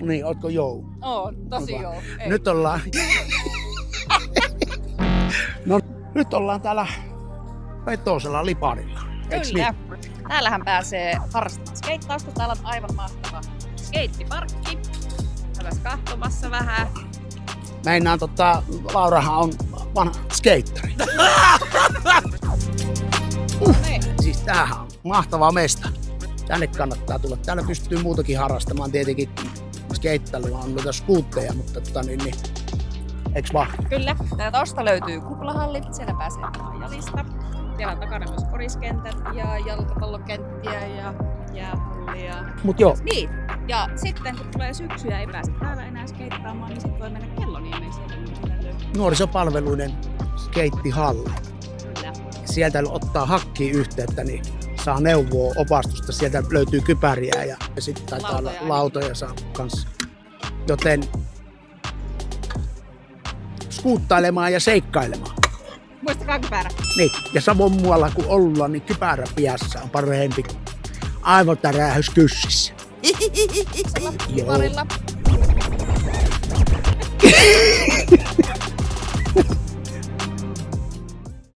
Niin, ootko jou? Oon, tosi Hyvä. joo. Ei. Nyt ollaan... No, nyt ollaan täällä Petosella Liparilla. Eiks Kyllä. niin? Täällähän pääsee harrastamaan skeittausta. Täällä on aivan mahtava skeittiparkki. Käydään katsomassa vähän. Meinaan Laurahan on vanha skeittari. Niin. Siis tämähän on mahtava mesta. Tänne kannattaa tulla. Täällä pystyy muutakin harrastamaan. Tietenkin skeittailua on noita skuutteja, mutta eiks vaan? Kyllä. Tuosta löytyy kuplahalli. Siellä pääsee jalista. Siellä on takana myös koriskentät ja jalkapallokenttiä ja jäähallia. Mut joo, Niin. Ja sitten kun tulee syksy ja ei pääse täällä enää skeittaamaan, niin sitten voi mennä Kelloniemeen sieltä. nuorisopalveluiden skeittihalli. Kyllä. Sieltä ottaa hakkiin yhteyttä, niin saa neuvoa, opastusta. Sieltä löytyy kypäriä ja sitten taitaa olla lautoja saa kanssa. Joten skuuttailemaan ja seikkailemaan. Muistakaa kypärä. Niin, ja samoin muualla kuin ollaan, niin kypärä piässä on parempi kuin aivotärähys kyssissä. Joo. Parilla.